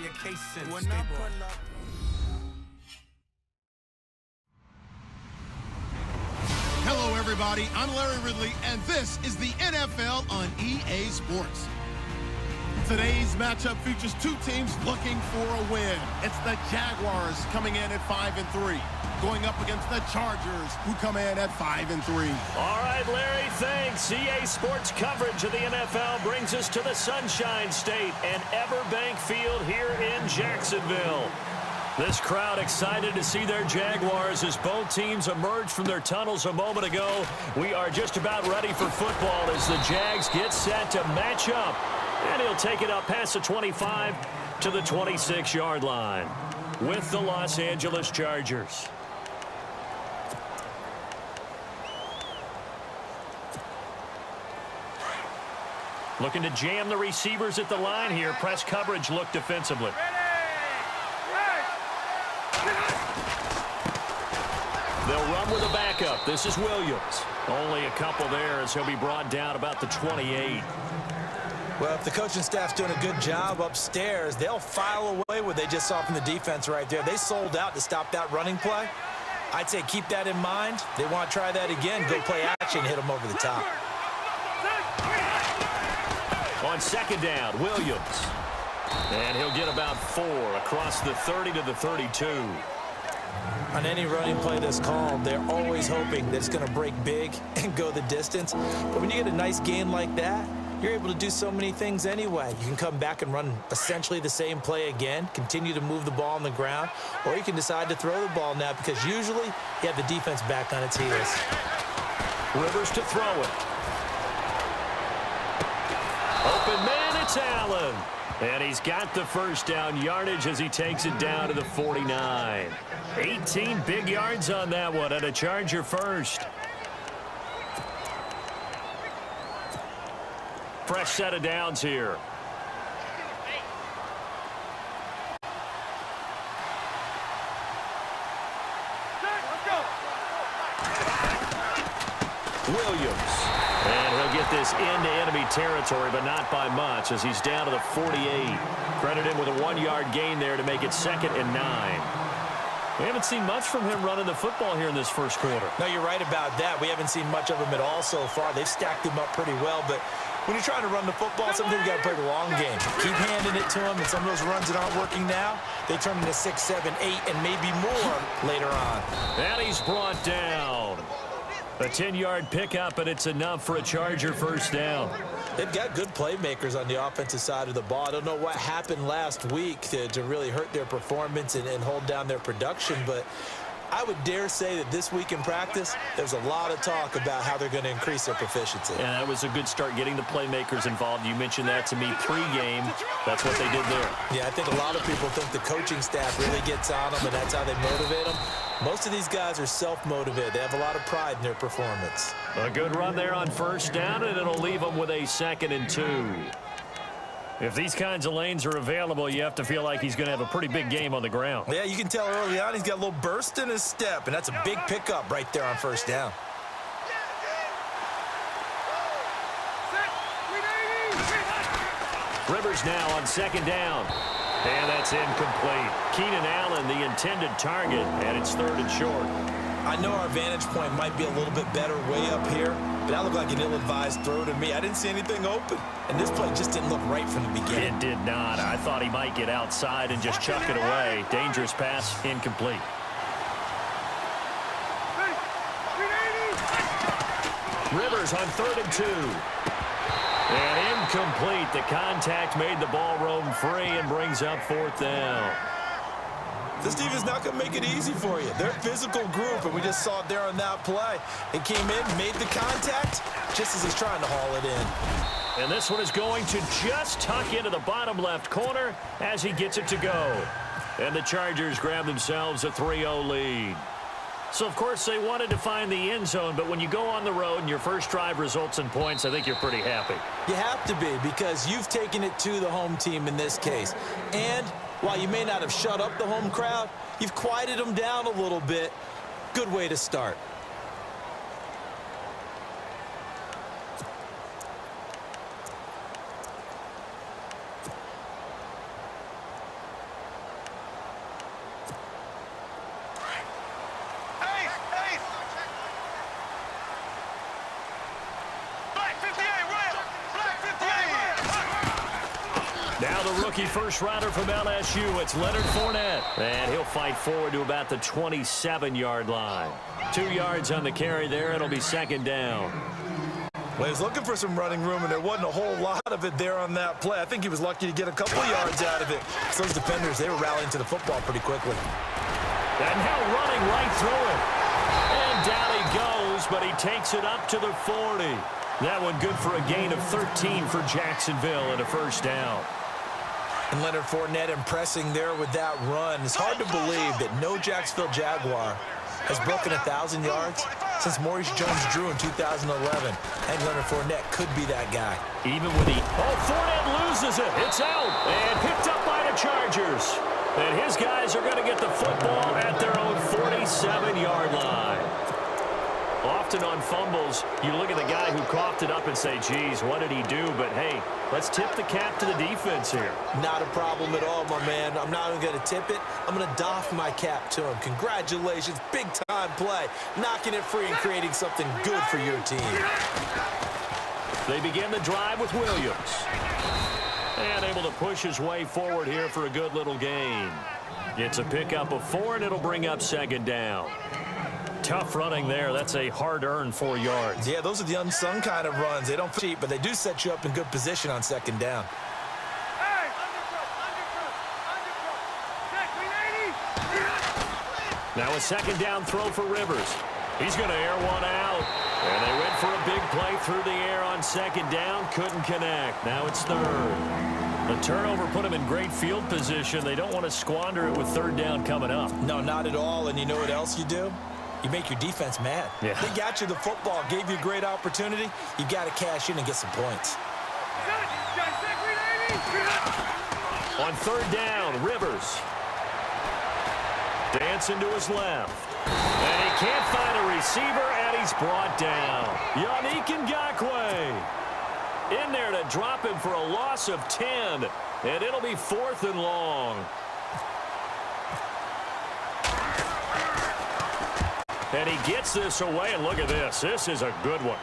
your case in. When I pull up. Hello, everybody. I'm Larry Ridley, and this is the NFL on EA Sports. Today's matchup features two teams looking for a win. It's the Jaguars coming in at 5-3, going up against the Chargers, who come in at 5-3. All right, Larry, thanks. EA Sports coverage of the NFL brings us to the Sunshine State and Everbank Field here in Jacksonville. This crowd excited to see their Jaguars as both teams emerged from their tunnels a moment ago. We are just about ready for football as the Jags get set to match up. And he'll take it up past the 25 to the 26-yard line with the Los Angeles Chargers. Looking to jam the receivers at the line here. Press coverage look defensively. They'll run with a backup. This is Williams. Only a couple there as he'll be brought down about the 28. Well, if the coaching staff's doing a good job upstairs, they'll file away what they just saw from the defense right there. They sold out to stop that running play. I'd say keep that in mind. They want to try that again. Go play action, hit them over the top. On second down, Williams. And he'll get about 4 across the 30 to the 32. On any running play that's called, they're always hoping that it's going to break big and go the distance. But when you get a nice gain like that, you're able to do so many things anyway. You can come back and run essentially the same play again, continue to move the ball on the ground, or you can decide to throw the ball now because usually you have the defense back on its heels. Rivers to throw it. Open man, it's Allen. And he's got the first down yardage as he takes it down to the 49. 18 big yards on that one, and a Charger first. Fresh set of downs here. Williams. And he'll get this into enemy territory, but not by much as he's down to the 48. Credit him with a 1-yard gain there to make it 2nd and 9. We haven't seen much from him running the football here in this first quarter. No, you're right about that. We haven't seen much of him at all so far. They've stacked him up pretty well, but when you're trying to run the football, sometimes you got to play the long game. Keep handing it to him, and some of those runs that aren't working now, they turn into 6, 7, 8, and maybe more later on. And he's brought down. A 10-yard pickup, and it's enough for a Charger first down. They've got good playmakers on the offensive side of the ball. I don't know what happened last week to really hurt their performance and hold down their production, but I would dare say that this week in practice, there's a lot of talk about how they're going to increase their proficiency. And that was a good start getting the playmakers involved. You mentioned that to me pre-game. That's what they did there. Yeah, I think a lot of people think the coaching staff really gets on them, and that's how they motivate them. Most of these guys are self-motivated. They have a lot of pride in their performance. A good run there on first down, and it'll leave them with a 2nd and 2. If these kinds of lanes are available, you have to feel like he's going to have a pretty big game on the ground. Yeah, you can tell early on he's got a little burst in his step, and that's a big pickup right there on first down. Rivers now on 2nd down. And that's incomplete. Keenan Allen, the intended target, and it's 3rd and short. I know our vantage point might be a little bit better way up here, but that looked like an ill-advised throw to me. I didn't see anything open, and this play just didn't look right from the beginning. It did not. I thought he might get outside and just chuck it away. Dangerous pass, incomplete. Rivers on 3rd and 2. And incomplete. The contact made the ball roam free and brings up 4th down. This team is not going to make it easy for you. They're a physical group, and we just saw it there on that play. It came in, made the contact, just as he's trying to haul it in. And this one is going to just tuck into the bottom left corner as he gets it to go. And the Chargers grab themselves a 3-0 lead. So, of course, they wanted to find the end zone, but when you go on the road and your first drive results in points, I think you're pretty happy. You have to be, because you've taken it to the home team in this case. And while you may not have shut up the home crowd, you've quieted them down a little bit. Good way to start. the rookie first-rounder from LSU. It's Leonard Fournette. And he'll fight forward to about the 27-yard line. 2 yards on the carry there. It'll be second down. Well, he was looking for some running room, and there wasn't a whole lot of it there on that play. I think he was lucky to get a couple of yards out of it. So those defenders, they were rallying to the football pretty quickly. And now running right through it. And down he goes, but he takes it up to the 40. That one good for a gain of 13 for Jacksonville and a first down. And Leonard Fournette impressing there with that run. It's hard to believe that no Jacksonville Jaguar has broken 1,000 yards since Maurice Jones-Drew in 2011. And Leonard Fournette could be that guy. Even with the... Oh, Fournette loses it. It's out. And picked up by the Chargers. And his guys are going to get the football at their own 47-yard line. Often on fumbles, you look at the guy who coughed it up and say, geez, what did he do? But, hey, let's tip the cap to the defense here. Not a problem at all, my man. I'm not even going to tip it. I'm going to doff my cap to him. Congratulations. Big-time play. Knocking it free and creating something good for your team. They begin the drive with Williams. And able to push his way forward here for a good little gain. Gets a pickup of 4, and it'll bring up second down. Tough running there. That's a hard-earned 4 yards. Yeah, those are the unsung kind of runs. They don't cheat, but they do set you up in good position on second down. Now a second down throw for Rivers. He's going to air one out. And they went for a big play through the air on second down. Couldn't connect. Now it's third. The turnover put them in great field position. They don't want to squander it with third down coming up. No, not at all. And you know what else you do? You make your defense mad. Yeah. They got you the football, gave you a great opportunity. You got to cash in and get some points. On third down, Rivers. Dancing to his left. And he can't find a receiver, and he's brought down. Yannick Ngakoue in there to drop him for a loss of 10. And it'll be 4th and long. And he gets this away, and look at this. This is a good one.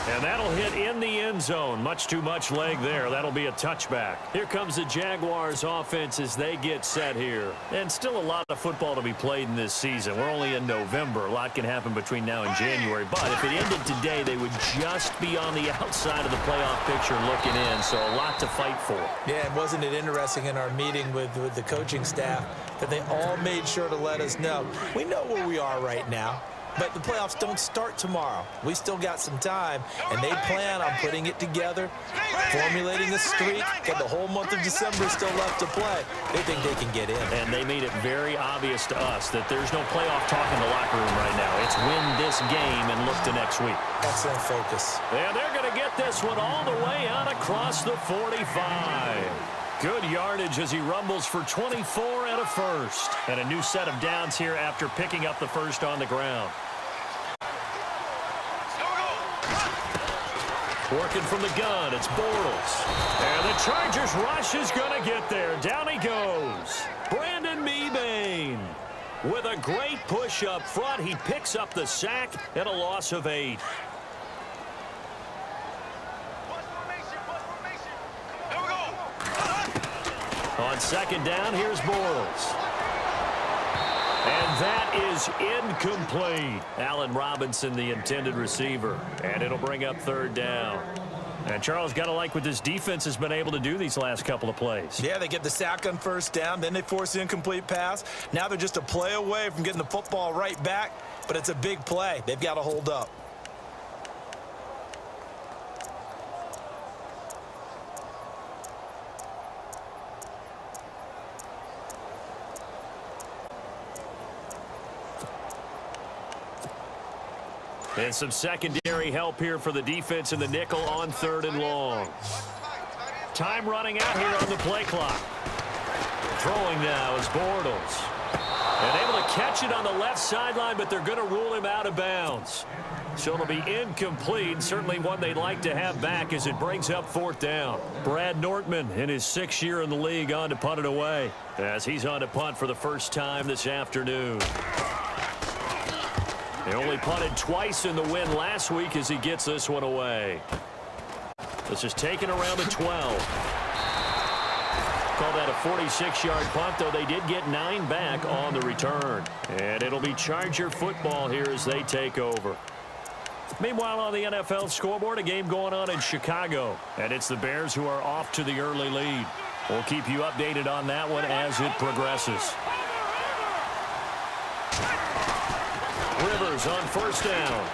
And that'll hit in the end zone. Much too much leg there. That'll be a touchback. Here comes the Jaguars offense as they get set here. And still a lot of football to be played in this season. We're only in November. A lot can happen between now and January. But if it ended today, they would just be on the outside of the playoff picture looking in. So a lot to fight for. Yeah, and wasn't it interesting in our meeting with the coaching staff that they all made sure to let us know, we know where we are right now. But the playoffs don't start tomorrow. We still got some time, and they plan on putting it together, formulating a streak, and the whole month of December is still left to play. They think they can get in. And they made it very obvious to us that there's no playoff talk in the locker room right now. It's win this game and look to next week. Excellent focus. And they're going to get this one all the way out across the 45. Good yardage as he rumbles for 24 and a first. And a new set of downs here after picking up the first on the ground. Working from the gun, it's Bortles. And the Chargers rush is going to get there. Down he goes. Brandon Mebane with a great push up front. He picks up the sack and a loss of 8. On second down, here's Bortles. And that is incomplete. Allen Robinson, the intended receiver. And it'll bring up third down. And Charles, got to like what this defense has been able to do these last couple of plays. Yeah, they get the sack on first down, then they force the incomplete pass. Now they're just a play away from getting the football right back, but it's a big play. They've got to hold up. And some secondary help here for the defense in the nickel on third and long. Time running out here on the play clock. Throwing now is Bortles. And able to catch it on the left sideline, but they're going to rule him out of bounds. So it'll be incomplete. Certainly one they'd like to have back as it brings up fourth down. Brad Nortman in his 6th year in the league on to punt it away as he's on to punt for the first time this afternoon. They only punted twice in the win last week as he gets this one away. This is taken around the 12. Call that a 46-yard punt, though they did get 9 back on the return. And it'll be Charger football here as they take over. Meanwhile, on the NFL scoreboard, a game going on in Chicago. And it's the Bears who are off to the early lead. We'll keep you updated on that one as it progresses. Rivers on first down.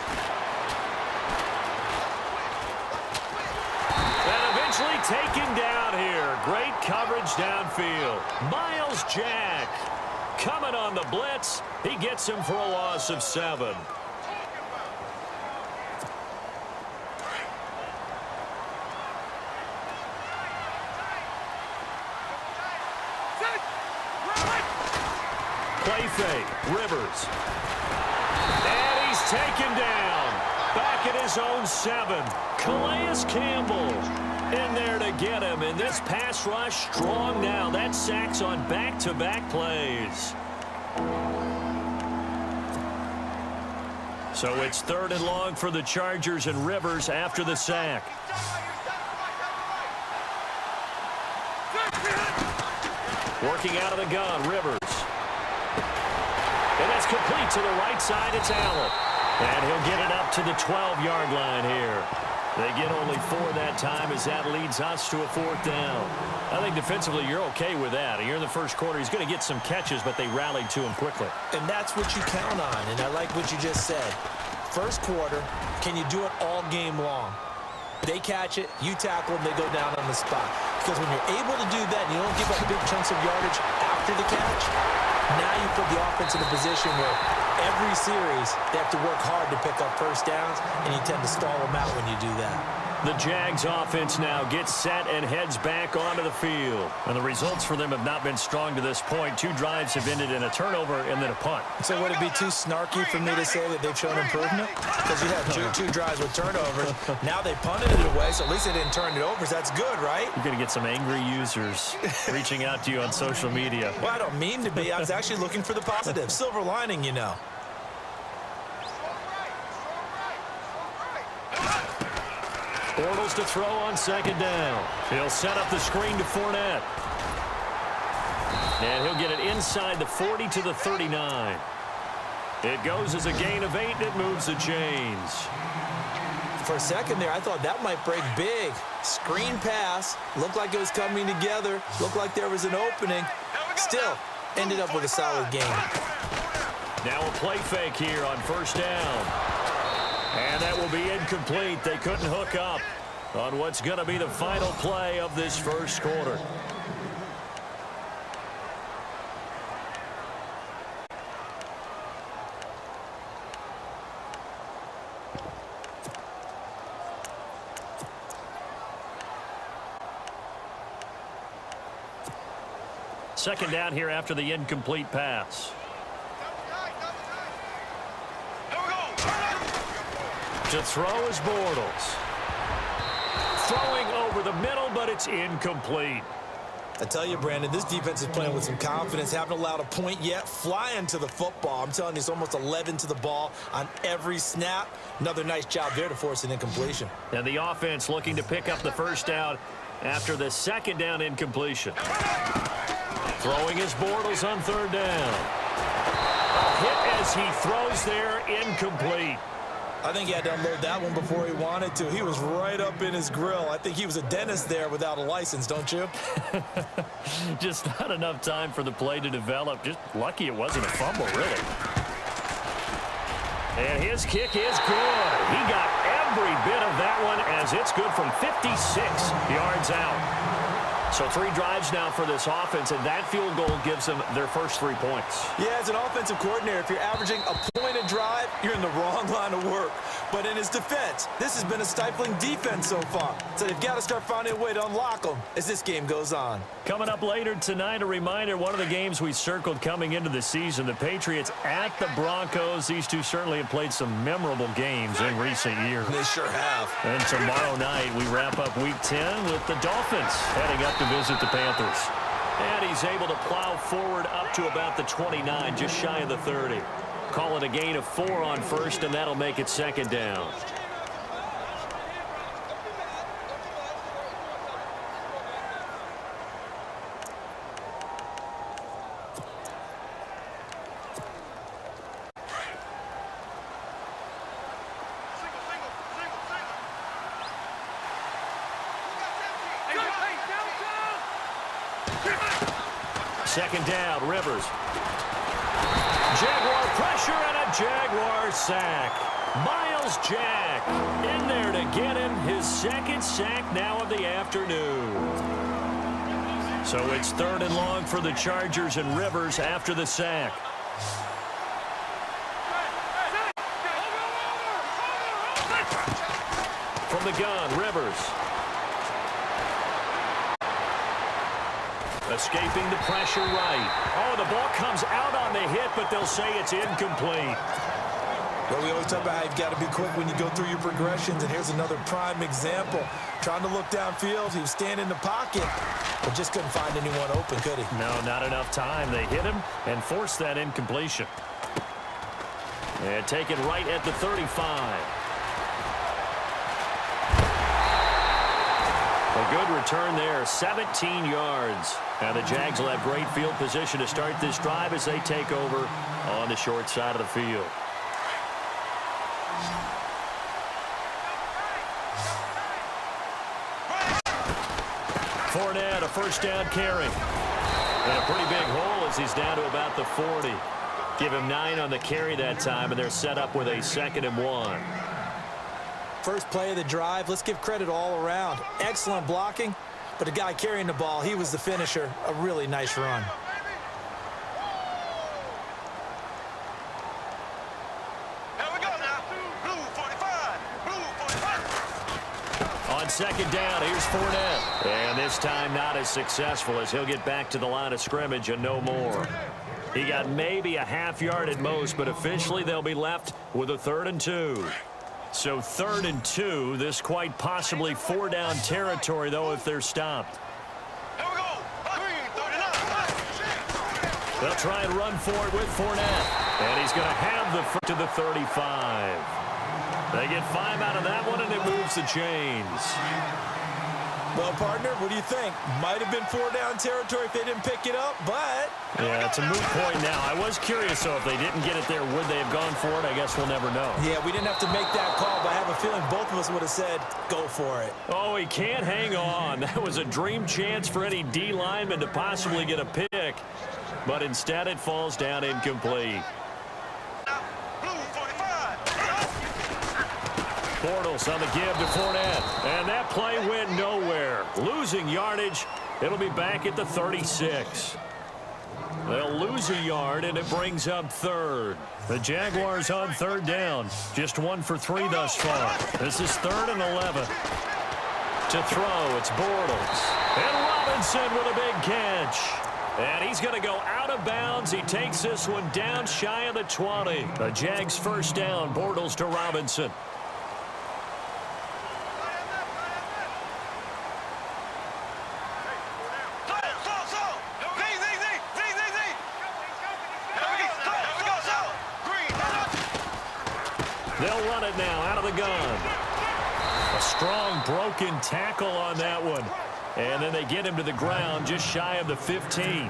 And eventually taken down here. Great coverage downfield. Miles Jack coming on the blitz. He gets him for a loss of 7. Play fake. Rivers. And he's taken down. Back at his own 7. Calais Campbell in there to get him. And this pass rush strong now. That sacks on back-to-back plays. So it's 3rd and long for the Chargers and Rivers after the sack. Working out of the gun, Rivers. And that's complete to the right side. It's Allen. And he'll get it up to the 12-yard line here. They get only 4 that time as that leads us to a 4th down. I think defensively you're okay with that. Here in the first quarter, he's going to get some catches, but they rallied to him quickly. And that's what you count on, and I like what you just said. First quarter, can you do it all game long? They catch it, you tackle them, they go down on the spot. Because when you're able to do that and you don't give up big chunks of yardage after the catch, now you put the offense in a position where every series they have to work hard to pick up first downs, and you tend to stall them out when you do that. The Jags offense now gets set and heads back onto the field. And the results for them have not been strong to this point. 2 drives have ended in a turnover and then a punt. So would it be too snarky for me to say that they've shown improvement? Because you have two drives with turnovers. Now they punted it away, so at least they didn't turn it over. So that's good, right? You're going to get some angry users reaching out to you on social media. Well, I don't mean to be. I was actually looking for the positive. Silver lining, you know. Bortles to throw on 2nd down. He'll set up the screen to Fournette. And he'll get it inside the 40 to the 39. It goes as a gain of 8, and it moves the chains. For a second there, I thought that might break big. Screen pass. Looked like it was coming together. Looked like there was an opening. Still, ended up with a solid game. Now a play fake here on 1st down. And that will be incomplete. They couldn't hook up on what's going to be the final play of this first quarter. Second down here after the incomplete pass. To throw is Bortles. Throwing over the middle, but it's incomplete. I tell you, Brandon, this defense is playing with some confidence. Haven't allowed a point yet. Flying to the football. I'm telling you, it's almost 11 to the ball on every snap. Another nice job there to force an incompletion. And the offense looking to pick up the 1st down after the 2nd down incompletion. Throwing is Bortles on 3rd down. A hit as he throws there, incomplete. I think he had to unload that one before he wanted to. He was right up in his grill. I think he was a dentist there without a license, don't you? Just not enough time for the play to develop. Just lucky it wasn't a fumble, really. And his kick is good. He got every bit of that one as it's good from 56 yards out. So 3 drives now for this offense, and that field goal gives them their first 3 points. Yeah, as an offensive coordinator, if you're averaging a point a drive, you're in the wrong line of work. But in his defense, this has been a stifling defense so far. So they've got to start finding a way to unlock them as this game goes on. Coming up later tonight, a reminder, one of the games we circled coming into the season, the Patriots at the Broncos. These two certainly have played some memorable games in recent years. They sure have. And tomorrow night, we wrap up Week 10 with the Dolphins heading up to visit the Panthers. And he's able to plow forward up to about the 29, just shy of the 30. Call it a gain of 4 on 1st, and that'll make it 2nd down. Second down, Rivers. Jaguar pressure and a Jaguar sack. Miles Jack in there to get him his second sack now of the afternoon. So it's 3rd and long for the Chargers, and Rivers after the sack. From the gun, Rivers. Escaping the pressure right. Oh, the ball comes out on the hit, but they'll say it's incomplete. Well, we always talk about how you've got to be quick when you go through your progressions, and here's another prime example. Trying to look downfield, he was standing in the pocket, but just couldn't find anyone open, could he? No, not enough time. They hit him and forced that incompletion. And take it right at the 35. A good return there, 17 yards. Now the Jags will have great field position to start this drive as they take over on the short side of the field. Fournette, a first down carry. And a pretty big hole as he's down to about the 40. Give him 9 on the carry that time, and they're set up with a 2nd and 1. First play of the drive, let's give credit all around. Excellent blocking, but the guy carrying the ball, he was the finisher. A really nice run. On second down, here's Fournette. And this time not as successful as he'll get back to the line of scrimmage and no more. He got maybe a half yard at most, but officially they'll be left with a 3rd and 2. So 3rd and 2, this quite possibly 4-down territory, though, if they're stopped. They'll try and run for it with Fournette. And he's going to have the foot to the 35. They get 5 out of that one, and it moves the chains. Well, partner, what do you think? Might have been 4-down territory if they didn't pick it up, but... Yeah, it's a moot point now. I was curious, so if they didn't get it there, would they have gone for it? I guess we'll never know. Yeah, we didn't have to make that call, but I have a feeling both of us would have said, go for it. Oh, he can't hang on. That was a dream chance for any D lineman to possibly get a pick, but instead it falls down incomplete. Bortles on the give to Fournette, and that play went nowhere. Losing yardage, it'll be back at the 36. They'll lose a yard, and it brings up 3rd. The Jaguars on 3rd down, just 1 for 3 thus far. This is 3rd and 11. To throw, it's Bortles. And Robinson with a big catch. And he's going to go out of bounds. He takes this one down shy of the 20. The Jags first down, Bortles to Robinson. They'll run it now out of the gun. A strong broken tackle on that one. And then they get him to the ground just shy of the 15.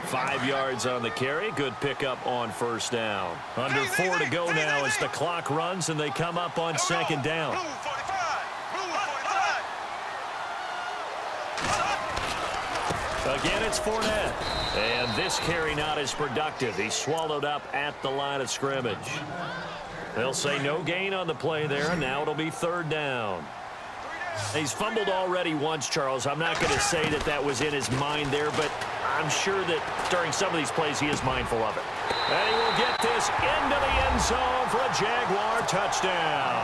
5 yards on the carry. Good pickup on first down. Under 4 to go now as the clock runs and they come up on second down. Again, it's Fournette. And this carry not as productive. He's swallowed up at the line of scrimmage. They'll say no gain on the play there, and now it'll be 3rd down. He's fumbled already once, Charles. I'm not going to say that that was in his mind there, but I'm sure that during some of these plays he is mindful of it. And he will get this into the end zone for a Jaguar touchdown.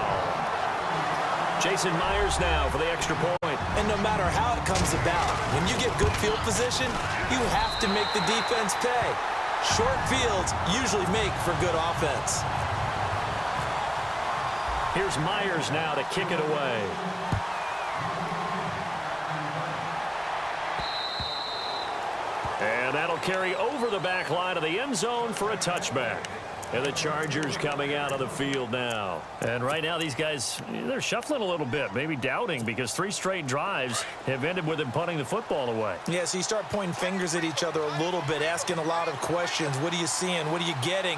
Jason Myers now for the extra point. And no matter how it comes about, when you get good field position, you have to make the defense pay. Short fields usually make for good offense. Here's Myers now to kick it away. And that'll carry over the back line of the end zone for a touchback. And the Chargers coming out of the field now. And right now these guys, they're shuffling a little bit, maybe doubting, because 3 straight drives have ended with them punting the football away. Yeah, so you start pointing fingers at each other a little bit, asking a lot of questions. What are you seeing? What are you getting?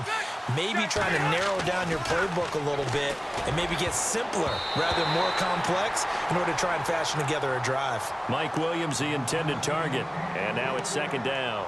Maybe trying to narrow down your playbook a little bit and maybe get simpler rather than more complex in order to try and fashion together a drive. Mike Williams, the intended target. And now it's 2nd down.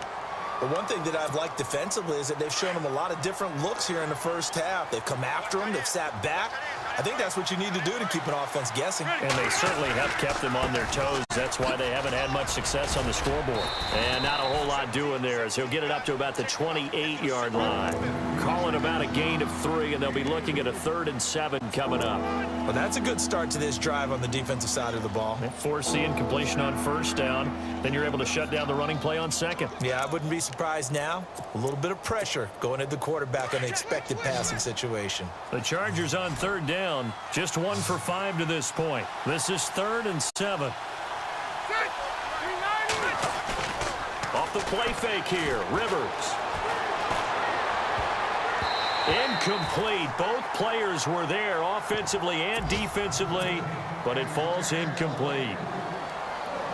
But one thing that I've liked defensively is that they've shown them a lot of different looks here in the first half. They've come after them. They've sat back. I think that's what you need to do to keep an offense guessing. And they certainly have kept them on their toes. That's why they haven't had much success on the scoreboard. And not a whole lot doing there as he'll get it up to about the 28-yard line. Call it about a gain of 3, and they'll be looking at a 3rd and 7 coming up. Well, that's a good start to this drive on the defensive side of the ball. They force the incompletion on 1st down. Then you're able to shut down the running play on 2nd. Yeah, I wouldn't be surprised now. A little bit of pressure going at the quarterback on the expected passing situation. The Chargers on 3rd down, just 1 for 5 to this point. This is 3rd and 7. Off the play fake here, Rivers. Incomplete. Both players were there offensively and defensively, but it falls incomplete.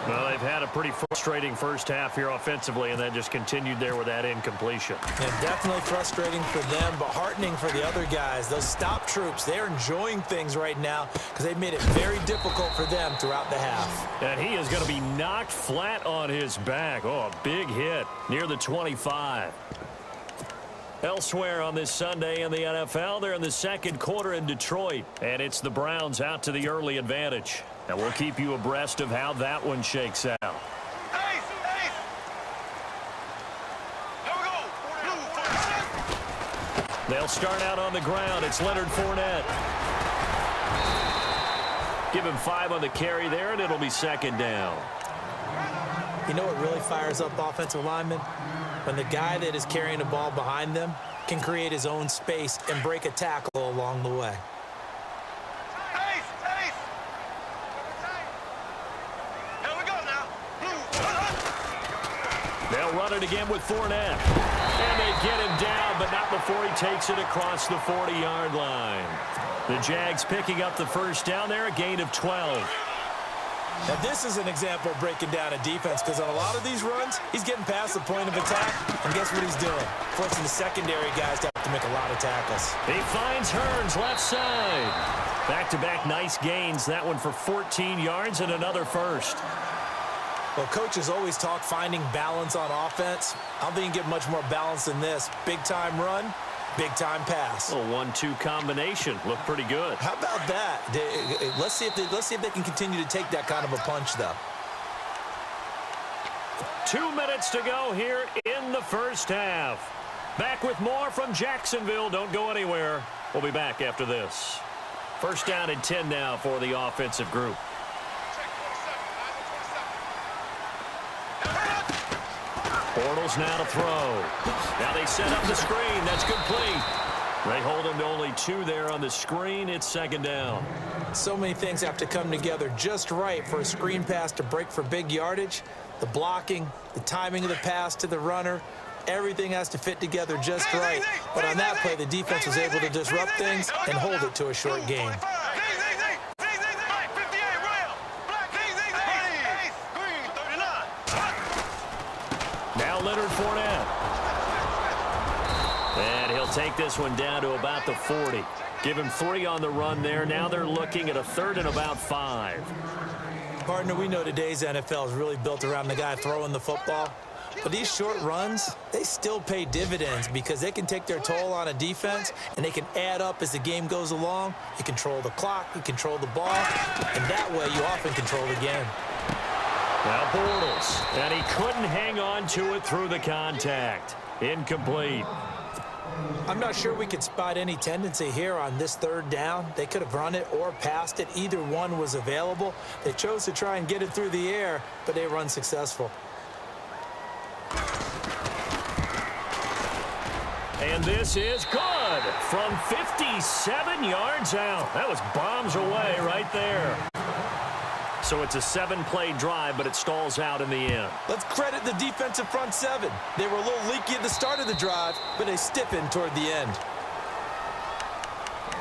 Well, they've had a pretty frustrating first half here offensively, and then just continued there with that incompletion. Yeah, definitely frustrating for them, but heartening for the other guys. Those stop troops, they're enjoying things right now because they've made it very difficult for them throughout the half. And he is going to be knocked flat on his back. Oh, a big hit near the 25. Elsewhere on this Sunday in the NFL, they're in the 2nd quarter in Detroit, and it's the Browns out to the early advantage. And we'll keep you abreast of how that one shakes out. They'll start out on the ground. It's Leonard Fournette. Give him 5 on the carry there, and it'll be 2nd down. You know what really fires up offensive linemen? When the guy that is carrying the ball behind them can create his own space and break a tackle along the way. They'll run it again with Fournette. And they get him down, but not before he takes it across the 40-yard line. The Jags picking up the 1st down there, a gain of 12. Now, this is an example of breaking down a defense because on a lot of these runs, he's getting past the point of attack, and guess what he's doing? Forcing the secondary guys to have to make a lot of tackles. He finds Hearns left side. Back-to-back nice gains. That one for 14 yards and another 1st. Well, coaches always talk finding balance on offense. I don't think you can get much more balance than this. Big-time run, big-time pass. A 1-2 combination. Looked pretty good. How about that? Let's see if they can continue to take that kind of a punch, though. 2 minutes to go here in the first half. Back with more from Jacksonville. Don't go anywhere. We'll be back after this. 1st down and 10 now for the offensive group. Bortles now to throw. Now they set up the screen. That's complete. They hold him to only 2 there on the screen. It's 2nd down. So many things have to come together just right for a screen pass to break for big yardage. The blocking, the timing of the pass to the runner, everything has to fit together just right. But on that play, the defense was able to disrupt things and hold it to a short gain. Now Leonard Fournette. And he'll take this one down to about the 40. Give him 3 on the run there. Now they're looking at a 3rd and about 5. Partner, we know today's NFL is really built around the guy throwing the football. But these short runs, they still pay dividends because they can take their toll on a defense and they can add up as the game goes along. You control the clock, you control the ball, and that way you often control the game. Now Bortles, and he couldn't hang on to it through the contact. Incomplete. I'm not sure we could spot any tendency here on this 3rd down. They could have run it or passed it. Either one was available. They chose to try and get it through the air, but they run successful. And this is good from 57 yards out. That was bombs away right there. So it's a 7-play drive, but it stalls out in the end. Let's credit the defensive front 7. They were a little leaky at the start of the drive, but they stiffened toward the end.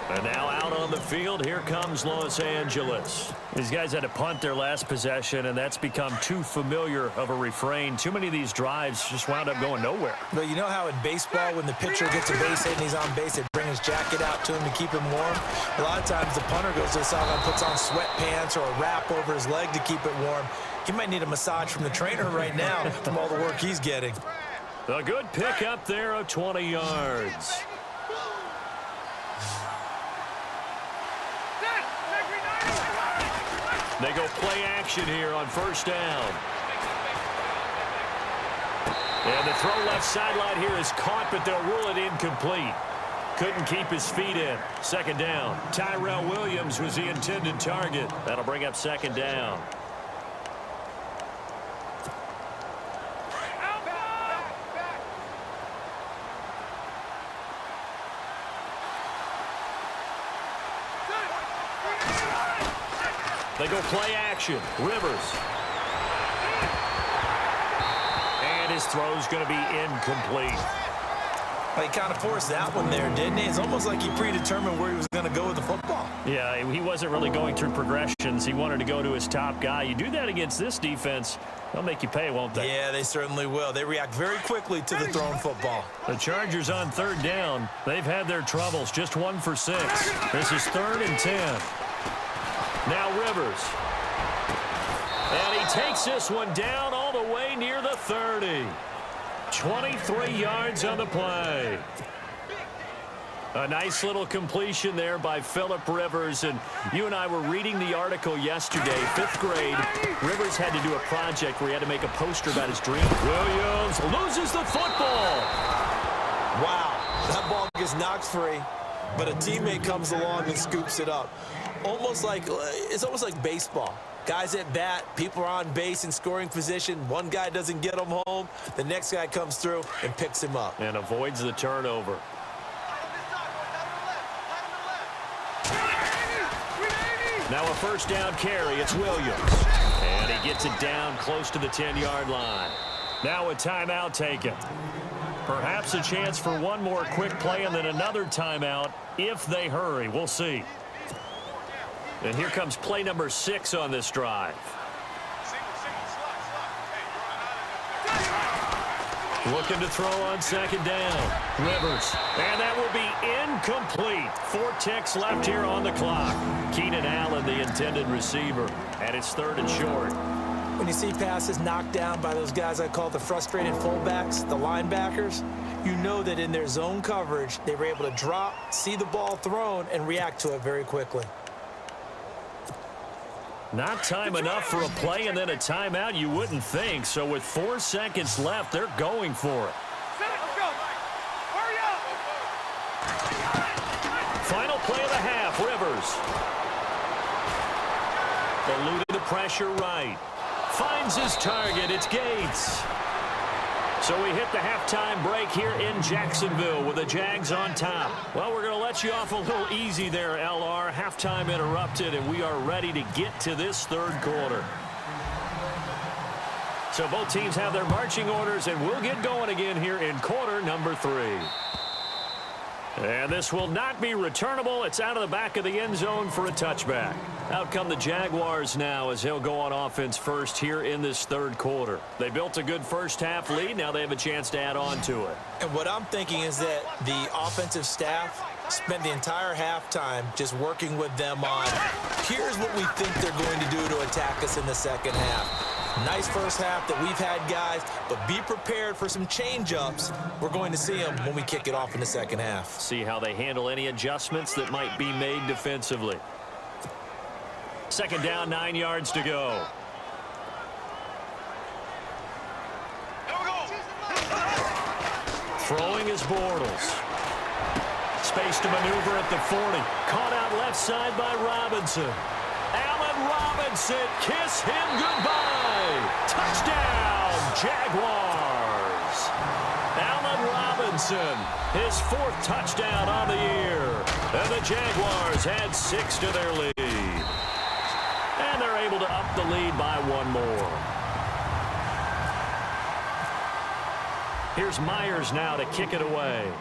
And now out on the field, here comes Los Angeles. These guys had to punt their last possession, and that's become too familiar of a refrain. Too many of these drives just wound up going nowhere. But you know how in baseball, when the pitcher gets a base hit and he's on base, they bring his jacket out to him to keep him warm? A lot of times the punter goes to the sideline, puts on sweatpants or a wrap over his leg to keep it warm. He might need a massage from the trainer right now from all the work he's getting. A good pick up there of 20 yards. They go play action here on first down. And the throw left sideline here is caught, but they'll rule it incomplete. Couldn't keep his feet in. Second down. Tyrell Williams was the intended target. That'll bring up second down. They go play action. Rivers. And his throw's going to be incomplete. Well, he kind of forced that one there, didn't he? It's almost like he predetermined where he was going to go with the football. Yeah, he wasn't really going through progressions. He wanted to go to his top guy. You do that against this defense, they'll make you pay, won't they? Yeah, they certainly will. They react very quickly to the thrown football. The Chargers on third down. They've had their troubles. Just 1 for 6. This is 3rd and 10. Now Rivers. And he takes this one down all the way near the 30. 23 yards on the play. A nice little completion there by Phillip Rivers. And you and I were reading the article yesterday, 5th grade. Rivers had to do a project where he had to make a poster about his dream. Williams loses the football. Wow, that ball gets knocked free, but a teammate comes along and scoops it up. It's almost like baseball. Guys at bat, people are on base in scoring position. One guy doesn't get him home. The next guy comes through and picks him up. And avoids the turnover. Now a first down carry. It's Williams. And he gets it down close to the 10-yard line. Now a timeout taken. Perhaps a chance for one more quick play and then another timeout if they hurry. We'll see. And here comes play number 6 on this drive. Looking to throw on second down. Rivers. And that will be incomplete. 4 ticks left here on the clock. Keenan Allen, the intended receiver. And it's 3rd and short. When you see passes knocked down by those guys I call the frustrated fullbacks, the linebackers, you know that in their zone coverage, they were able to drop, see the ball thrown, and react to it very quickly. Not time enough for a play and then a timeout, you wouldn't think. So with 4 seconds left, they're going for it. Final play of the half, Rivers. Eluded the pressure right. Finds his target, it's Gates. So we hit the halftime break here in Jacksonville with the Jags on top. Well, we're going to let you off a little easy there, LR. Halftime interrupted, and we are ready to get to this 3rd quarter. So both teams have their marching orders, and we'll get going again here in quarter number 3. And this will not be returnable. It's out of the back of the end zone for a touchback. Out come the Jaguars now as they'll go on offense first here in this 3rd quarter. They built a good first half lead. Now they have a chance to add on to it. And what I'm thinking is that the offensive staff spent the entire halftime just working with them on, here's what we think they're going to do to attack us in the second half. Nice first half that we've had, guys, but be prepared for some change-ups. We're going to see them when we kick it off in the second half. See how they handle any adjustments that might be made defensively. Second down, 9 yards to go. Throwing is Bortles. Space to maneuver at the 40. Caught out left side by Robinson. Allen Robinson, kiss him goodbye. Touchdown, Jaguars. Allen Robinson, his 4th touchdown on the year. And the Jaguars add 6 to their lead. And they're able to up the lead by 1 more. Here's Myers now to kick it away.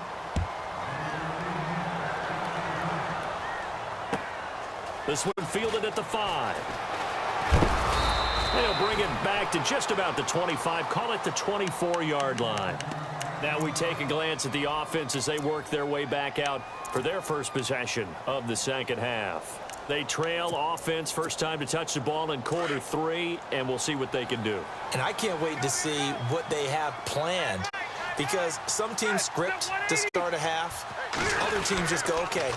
This one fielded at the 5. They'll bring it back to just about the 25, call it the 24-yard line. Now we take a glance at the offense as they work their way back out for their first possession of the second half. They trail offense, first time to touch the ball in quarter 3, and we'll see what they can do. And I can't wait to see what they have planned, because some teams script to start a half. Other teams just go, okay,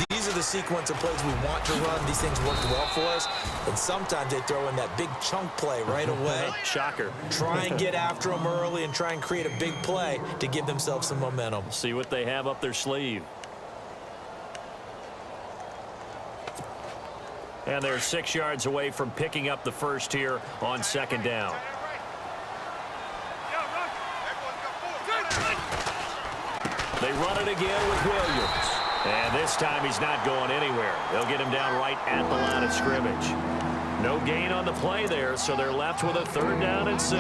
these are the sequence of plays we want to run. These things worked well for us. And sometimes they throw in that big chunk play right away. Shocker. Try and get after them early and try and create a big play to give themselves some momentum. See what they have up their sleeve. And they're 6 yards away from picking up the first here on second down. They run it again with Williams. And this time he's not going anywhere. They'll get him down right at the line of scrimmage. No gain on the play there, so they're left with a 3rd down and 6.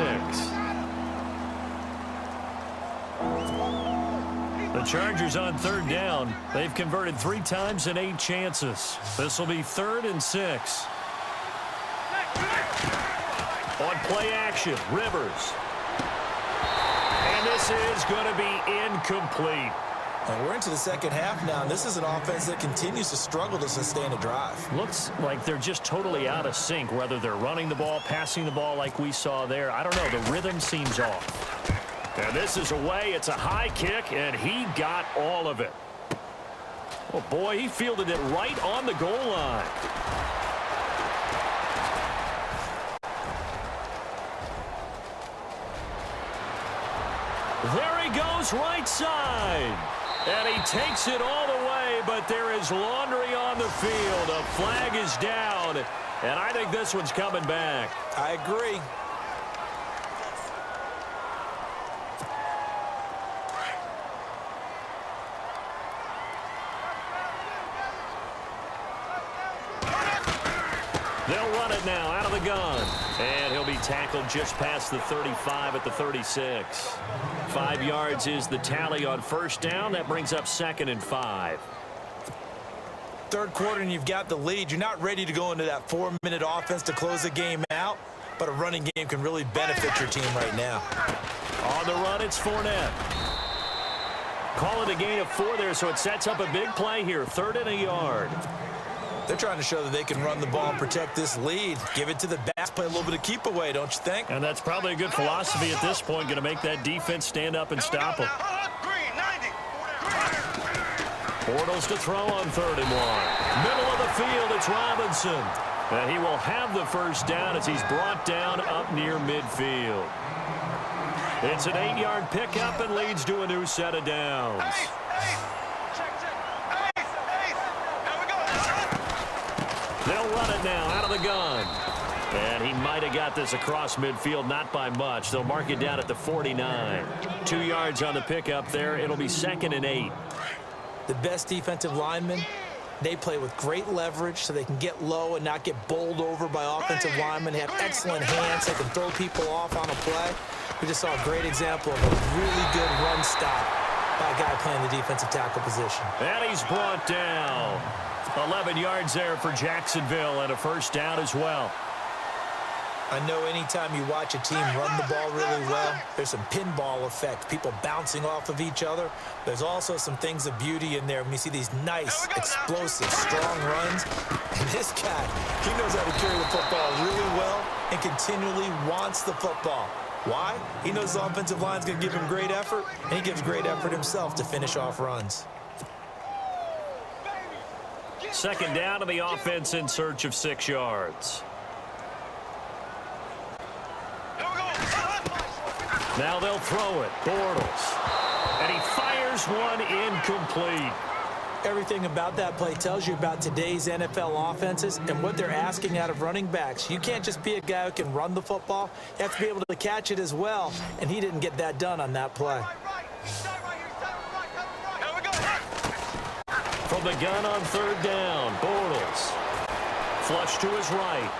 The Chargers on 3rd down. They've converted 3 times in 8 chances. This will be 3rd and 6. On play action, Rivers. And this is going to be incomplete. And we're into the second half now, and this is an offense that continues to struggle to sustain a drive. Looks like they're just totally out of sync, whether they're running the ball, passing the ball like we saw there. I don't know. The rhythm seems off. And this is away. It's a high kick, and he got all of it. Oh, boy, he fielded it right on the goal line. There he goes, right side. And he takes it all the way, but there is laundry on the field. A flag is down, and I think this one's coming back. I agree. They'll run it now out of the gun. And he'll be tackled just past the 35 at the 36. 5 yards is the tally on first down. That brings up 2nd and 5. Third quarter and you've got the lead. You're not ready to go into that 4-minute offense to close the game out, but a running game can really benefit your team right now. On the run, it's Fournette. Call it a gain of 4 there, so it sets up a big play here. 3rd and a yard. They're trying to show that they can run the ball and protect this lead. Give it to the backs, play a little bit of keep away, don't you think? And that's probably a good philosophy at this point, going to make that defense stand up and stop them. Bortles to throw on 3rd and 1. Middle of the field, it's Robinson. And he will have the first down as he's brought down up near midfield. It's an 8-yard pickup and leads to a new set of downs. They'll run it now out of the gun. And he might have got this across midfield, not by much. They'll mark it down at the 49. 2 yards on the pickup there. It'll be 2nd and 8. The best defensive linemen, they play with great leverage so they can get low and not get bowled over by offensive linemen. They have excellent hands. They can throw people off on a play. We just saw a great example of a really good run stop by a guy playing the defensive tackle position. And he's brought down. 11 yards there for Jacksonville and a first down as well. I know anytime you watch a team run the ball really well, there's some pinball effect, people bouncing off of each other. There's also some things of beauty in there when you see these nice, explosive, strong runs. And this guy, he knows how to carry the football really well and continually wants the football. Why? He knows the offensive line's going to give him great effort, and he gives great effort himself to finish off runs. 2nd down to the offense in search of 6 yards. Now they'll throw it. Bortles. And he fires one incomplete. Everything about that play tells you about today's NFL offenses and what they're asking out of running backs. You can't just be a guy who can run the football. You have to be able to catch it as well, and he didn't get that done on that play. From the gun on 3rd down, Bortles. Flush to his right.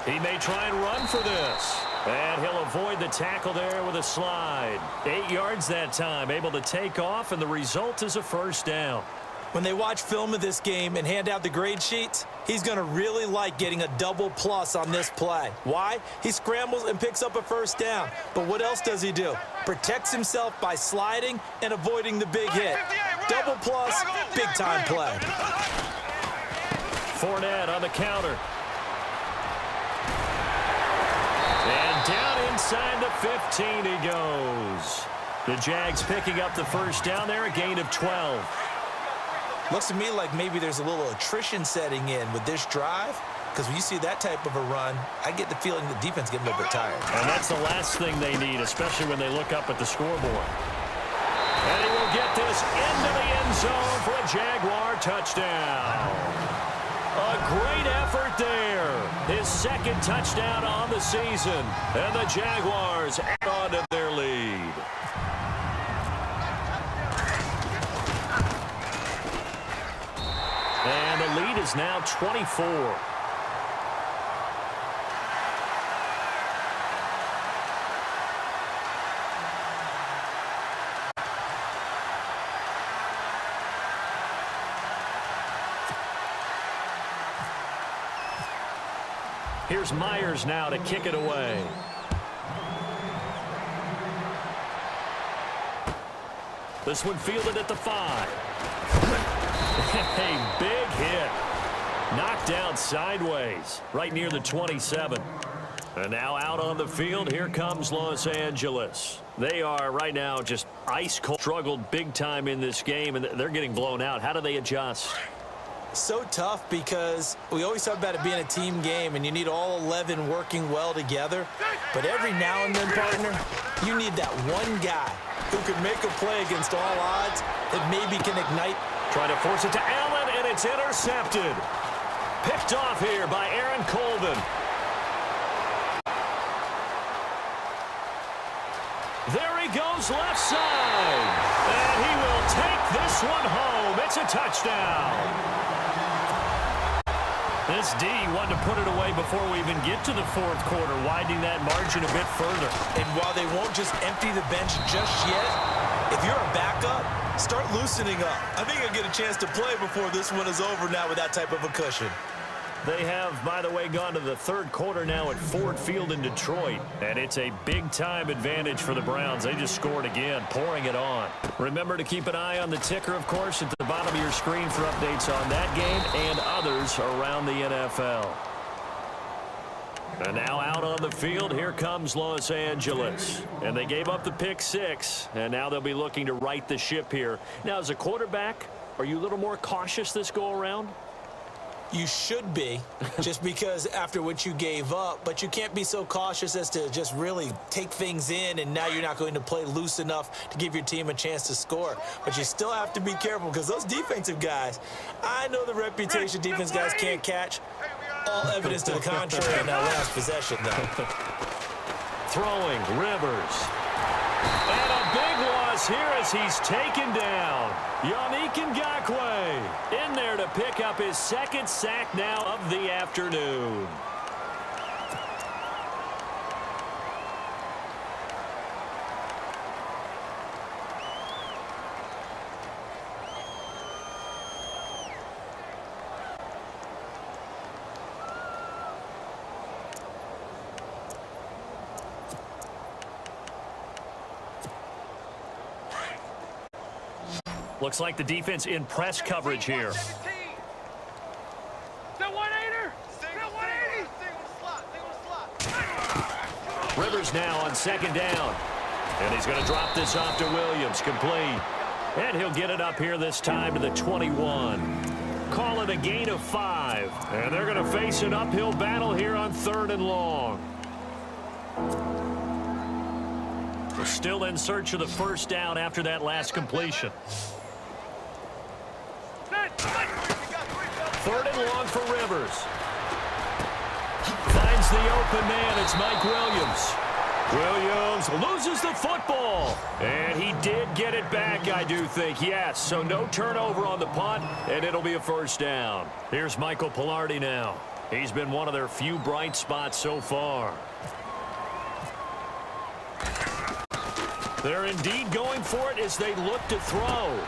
He may try and run for this. And he'll avoid the tackle there with a slide. 8 yards that time, able to take off, and the result is a first down. When they watch film of this game and hand out the grade sheets, he's going to really like getting a double plus on this play. Why? He scrambles and picks up a first down. But what else does he do? Protects himself by sliding and avoiding the big hit. Double plus, big-time play. Fournette on the counter. And down inside the 15 he goes. The Jags picking up the first down there, a gain of 12. Looks to me like maybe there's a little attrition setting in with this drive, because when you see that type of a run, I get the feeling the defense getting a little bit tired. And that's the last thing they need, especially when they look up at the scoreboard. And he will get this into the end zone for a Jaguar touchdown. A great effort there. His second touchdown on the season. And the Jaguars add on to their lead. And the lead is now 24. Here's Myers now to kick it away. This one fielded at the 5. A big hit. Knocked down sideways, right near the 27. And now out on the field, here comes Los Angeles. They are right now just ice cold. Struggled big time in this game, and they're getting blown out. How do they adjust? So tough because we always talk about it being a team game and you need all 11 working well together. But every now and then, partner, you need that one guy who can make a play against all odds that maybe can ignite. Trying to force it to Allen, and it's intercepted. Picked off here by Aaron Colvin. There he goes left side. And he will take this one home. It's a touchdown. This D wanted to put it away before we even get to the fourth quarter, widening that margin a bit further. And while they won't just empty the bench just yet, if you're a backup, start loosening up. I think you'll get a chance to play before this one is over now with that type of a cushion. They have, by the way, gone to the third quarter now at Ford Field in Detroit. And it's a big-time advantage for the Browns. They just scored again, pouring it on. Remember to keep an eye on the ticker, of course, at the bottom of your screen for updates on that game and others around the NFL. And now out on the field, here comes Los Angeles. And they gave up the pick 6, and now they'll be looking to right the ship here. Now, as a quarterback, are you a little more cautious this go-around? You should be, just because after what you gave up, but you can't be so cautious as to just really take things in, and now you're not going to play loose enough to give your team a chance to score. But you still have to be careful because those defensive guys, I know the reputation defense guys can't catch. All evidence to the contrary in that last possession, though. Throwing, Rivers. And a big loss here as he's taken down. Yannick Ngakoue in there to pick up his second sack now of the afternoon. Looks like the defense in press coverage here. Rivers now on second down. And he's going to drop this off to Williams, complete. And he'll get it up here this time to the 21. Call it a gain of 5. And they're going to face an uphill battle here on 3rd and long. We're still in search of the first down after that last completion. 3rd and long for Rivers. Finds the open man. It's Mike Williams. Williams loses the football. And he did get it back, I do think. Yes, so no turnover on the punt, and it'll be a first down. Here's Michael Pilardi now. He's been one of their few bright spots so far. They're indeed going for it as they look to throw.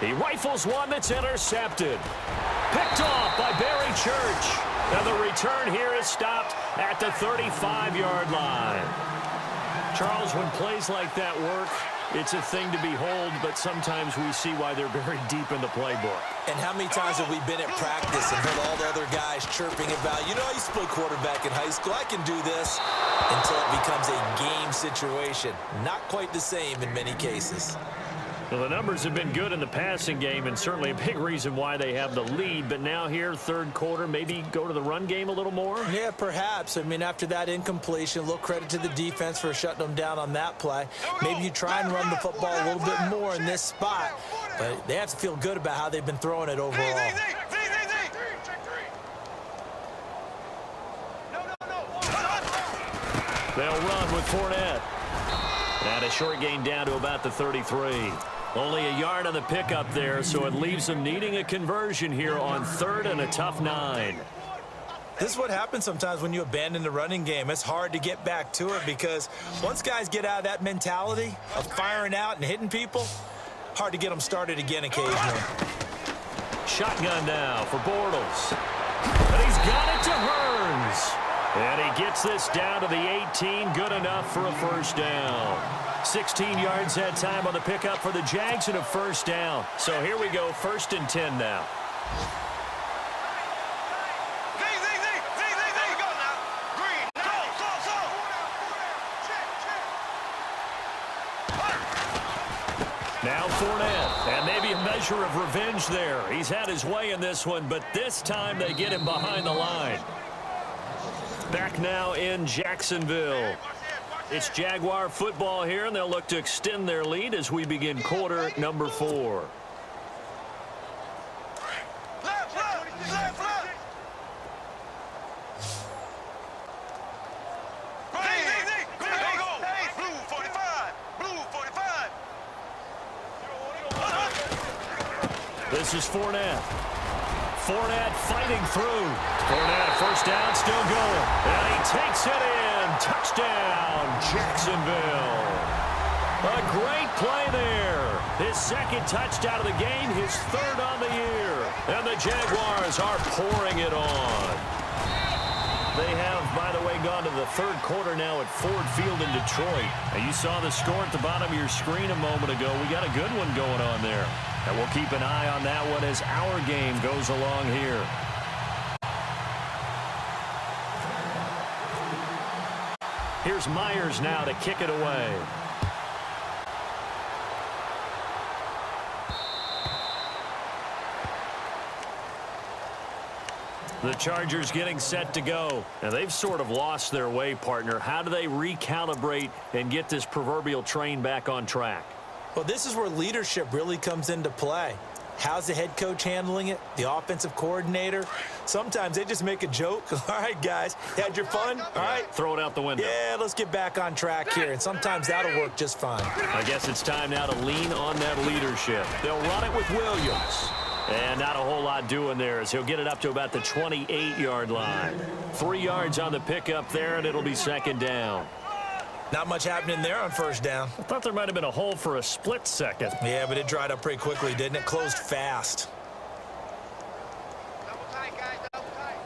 He rifles one that's intercepted. Picked off by Barry Church. And the return here is stopped at the 35-yard line. Charles, when plays like that work, it's a thing to behold, but sometimes we see why they're very deep in the playbook. And how many times have we been at practice and heard all the other guys chirping about, you know, I used to play quarterback in high school, I can do this, until it becomes a game situation. Not quite the same in many cases. Well, the numbers have been good in the passing game, and certainly a big reason why they have the lead. But now here, third quarter, maybe go to the run game a little more? Yeah, perhaps. I mean, after that incompletion, a little credit to the defense for shutting them down on that play. Maybe you try and run the football a little bit more in this spot. But they have to feel good about how they've been throwing it overall. They'll run with Fournette. And a short gain down to about the 33. Only a yard on the pickup there, so it leaves them needing a conversion here on third and a tough 9. This is what happens sometimes when you abandon the running game. It's hard to get back to it because once guys get out of that mentality of firing out and hitting people, hard to get them started again occasionally. Shotgun now for Bortles. And he's got it to Hearns. And he gets this down to the 18, good enough for a first down. 16 yards that time on the pickup for the Jags and a first down. So here we go, 1st and 10 now. Now Fournette, and maybe a measure of revenge there. He's had his way in this one, but this time they get him behind the line. Back now in Jacksonville. It's Jaguar football here, and they'll look to extend their lead as we begin quarter number 4. This is Fournette. Fournette fighting through. Fournette, first down, still going. And he takes it in. Touchdown, Jacksonville. A great play there. His second touchdown of the game, his third on the year. And the Jaguars are pouring it on. They have, by the way, gone to the third quarter now at Ford Field in Detroit. And you saw the score at the bottom of your screen a moment ago. We got a good one going on there. And we'll keep an eye on that one as our game goes along here. Here's Myers now to kick it away. The Chargers getting set to go. And they've sort of lost their way, partner. How do they recalibrate and get this proverbial train back on track? Well, this is where leadership really comes into play. How's the head coach handling it? The offensive coordinator? Sometimes they just make a joke. All right, guys, had your fun? All right. Throw it out the window. Yeah, let's get back on track here. And sometimes that'll work just fine. I guess it's time now to lean on that leadership. They'll run it with Williams. And not a whole lot doing there as he'll get it up to about the 28-yard line. 3 yards on the pickup there, and it'll be second down. Not much happening there on first down. I thought there might have been a hole for a split second. Yeah, but it dried up pretty quickly, didn't it? Closed fast. Double tight, guys. Double tight.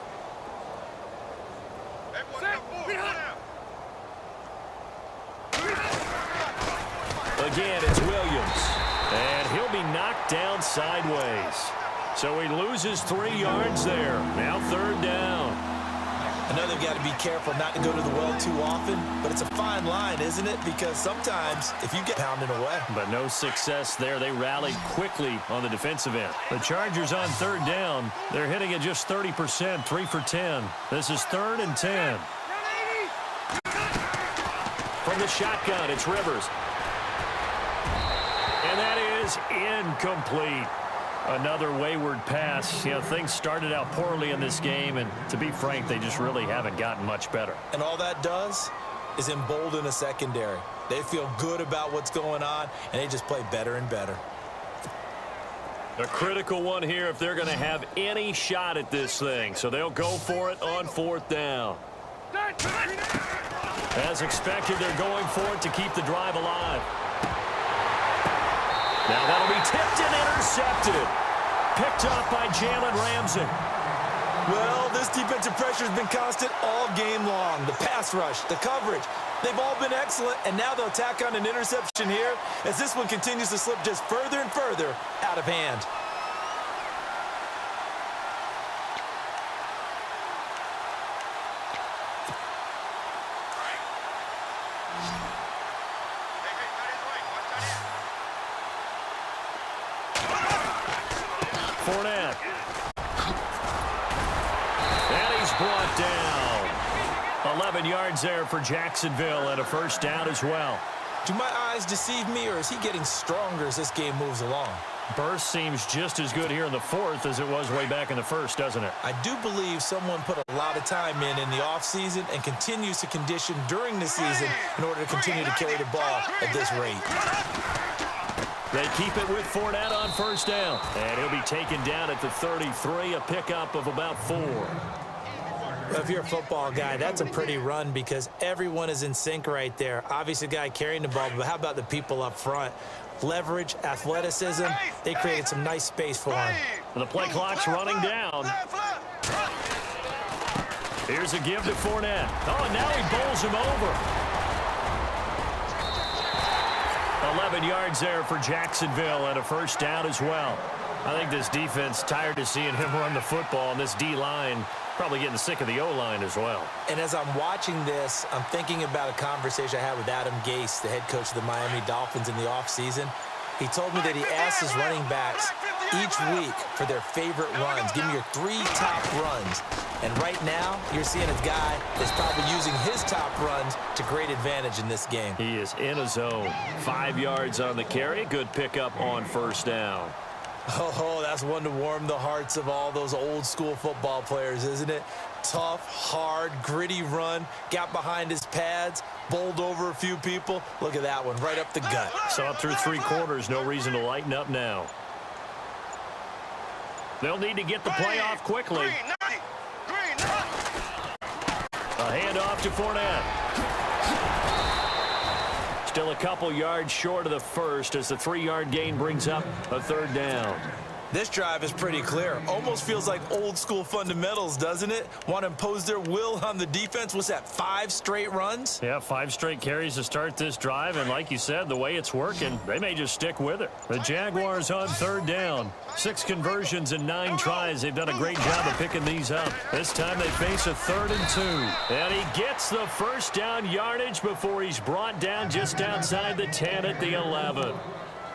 Again, it's Williams. And he'll be knocked down sideways. So he loses 3 yards there. Now third down. I know they've got to be careful not to go to the well too often, but it's a fine line, isn't it? Because sometimes if you get pounded away. But no success there. They rallied quickly on the defensive end. The Chargers on third down. They're hitting at just 30%, 3 for 10. This is 3rd and 10. From the shotgun, it's Rivers. And that is incomplete. Another wayward pass. You know, things started out poorly in this game, and to be frank, they just really haven't gotten much better. And all that does is embolden a secondary. They feel good about what's going on, and they just play better and better. A critical one here if they're going to have any shot at this thing. So they'll go for it on 4th down. As expected, they're going for it to keep the drive alive. Now that'll be tipped and intercepted. Picked up by Jalen Ramsey. Well, this defensive pressure has been constant all game long. The pass rush, the coverage, they've all been excellent, and now they'll tack on an interception here as this one continues to slip just further and further out of hand. Fournette. And he's brought down. 11 yards there for Jacksonville and a first down as well. Do my eyes deceive me, or is he getting stronger as this game moves along? Burst seems just as good here in the fourth as it was way back in the first, doesn't it? I do believe someone put a lot of time in the offseason and continues to condition during the season in order to continue to carry the ball at this rate. They keep it with Fournette on first down. And he'll be taken down at the 33, a pickup of about 4. Well, if you're a football guy, that's a pretty run because everyone is in sync right there. Obviously, the guy carrying the ball, but how about the people up front? Leverage, athleticism, they created some nice space for him. The play clock's running down. Here's a give to Fournette. Oh, and now he bowls him over. 11 yards there for Jacksonville and a first down as well. I think this defense tired of seeing him run the football, and this D-line probably getting sick of the O-line as well. And as I'm watching this, I'm thinking about a conversation I had with Adam Gase, the head coach of the Miami Dolphins in the offseason. He told me that he asked his running backs each week for their favorite runs. Give me your 3 top runs. And right now, you're seeing a guy that's probably using his top runs to great advantage in this game. He is in a zone. 5 yards on the carry. Good pickup on first down. Oh, that's one to warm the hearts of all those old school football players, isn't it? Tough, hard, gritty run. Got behind his pads, bowled over a few people. Look at that one, right up the gut. So up through 3 quarters, no reason to lighten up now. They'll need to get the play off quickly. A handoff to Fournette. Still a couple yards short of the first as the 3-yard gain brings up a third down. This drive is pretty clear. Almost feels like old school fundamentals, doesn't it? Want to impose their will on the defense. What's that, 5 straight runs? Yeah, 5 straight carries to start this drive, and like you said, the way it's working, they may just stick with it. The Jaguars on third down. 6 conversions and 9 tries. They've done a great job of picking these up. This time they face a 3rd and 2. And he gets the first down yardage before he's brought down just outside the 10 at the 11.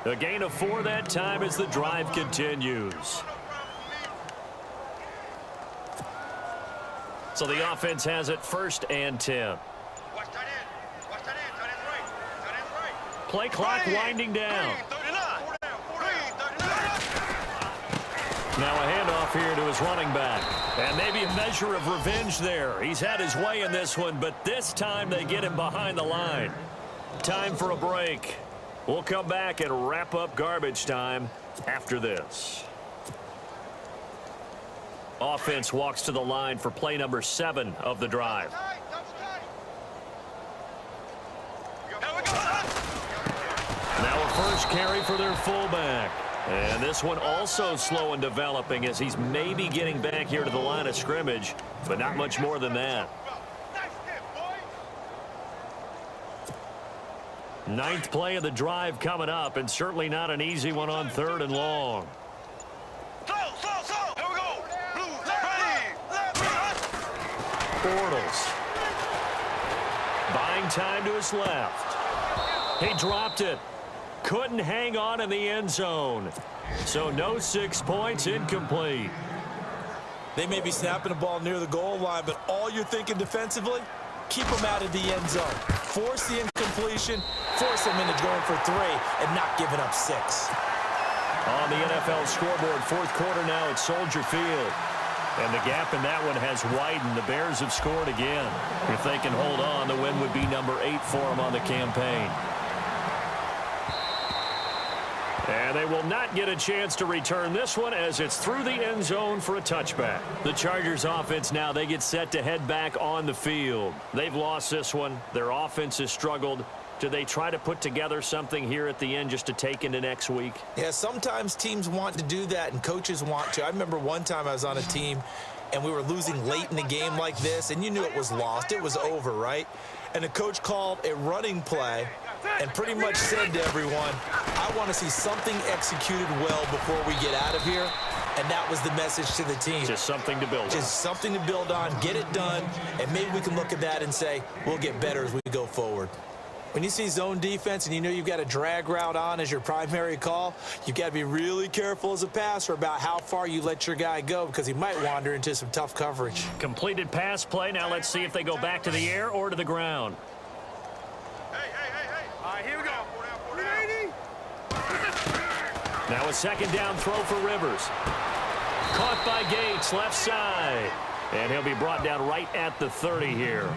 A gain of 4 that time as the drive continues. So the offense has it 1st and 10. Play clock winding down. Now a handoff here to his running back. And maybe a measure of revenge there. He's had his way in this one, but this time they get him behind the line. Time for a break. We'll come back and wrap up garbage time after this. Offense walks to the line for play number 7 of the drive. Now a first carry for their fullback. And this one also slow in developing as he's maybe getting back here to the line of scrimmage, but not much more than that. 9th play of the drive coming up, and certainly not an easy one on 3rd and long. Bortles. Buying time to his left. He dropped it. Couldn't hang on in the end zone. So no 6 points, incomplete. They may be snapping the ball near the goal line, but all you're thinking defensively, keep them out of the end zone. Force the incompletion, force them into going for 3, and not giving up 6. On the NFL scoreboard, 4th quarter now at Soldier Field. And the gap in that one has widened. The Bears have scored again. If they can hold on, the win would be number 8 for them on the campaign. And they will not get a chance to return this one as it's through the end zone for a touchback. The Chargers offense now, they get set to head back on the field. They've lost this one. Their offense has struggled. Do they try to put together something here at the end just to take into next week? Yeah, sometimes teams want to do that and coaches want to. I remember one time I was on a team and we were losing late in the game like this, and you knew it was lost. It was over, right? And the coach called a running play and pretty much said to everyone, I want to see something executed well before we get out of here. And that was the message to the team. Just something to build on. Just something to build on, get it done, and maybe we can look at that and say, we'll get better as we go forward. When you see zone defense and you know you've got a drag route on as your primary call, you've got to be really careful as a passer about how far you let your guy go because he might wander into some tough coverage. Completed pass play. Now let's see if they go back to the air or to the ground. All right, here we go. Now a second down throw for Rivers. Caught by Gates, left side. And he'll be brought down right at the 30 here.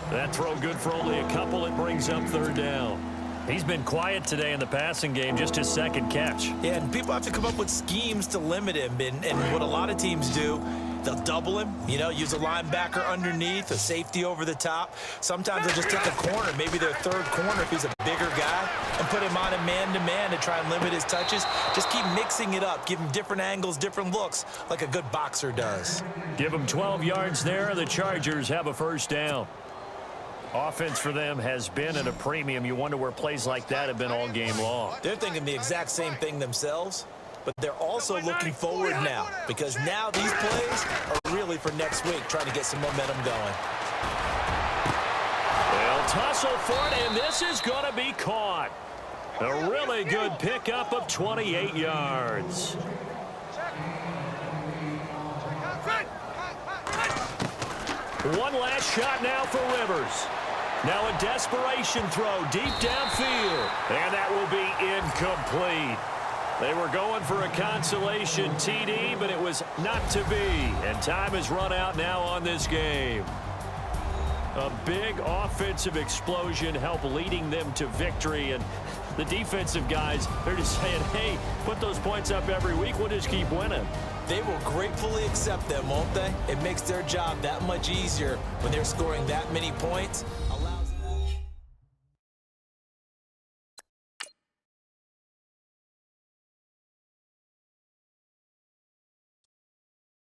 That throw good for only a couple. It brings up third down. He's been quiet today in the passing game, just his second catch. Yeah, and people have to come up with schemes to limit him. And what a lot of teams do, they'll double him, use a linebacker underneath, a safety over the top. Sometimes they'll just take a corner, maybe their third corner if he's a bigger guy, and put him on a man-to-man to try and limit his touches. Just keep mixing it up. Give him different angles, different looks, like a good boxer does. Give him 12 yards there. The Chargers have a first down. Offense for them has been at a premium. You wonder where plays like that have been all game long. They're thinking the exact same thing themselves, but they're also looking forward now because now these plays are really for next week, trying to get some momentum going. They'll tussle for it, and this is going to be caught. A really good pickup of 28 yards. One last shot now for Rivers. Now a desperation throw deep downfield, and that will be incomplete. They were going for a consolation TD, but it was not to be, and time has run out now on this game. A big offensive explosion helped leading them to victory, and the defensive guys, they're just saying, hey, put those points up every week, we'll just keep winning. They will gratefully accept them, won't they? It makes their job that much easier when they're scoring that many points.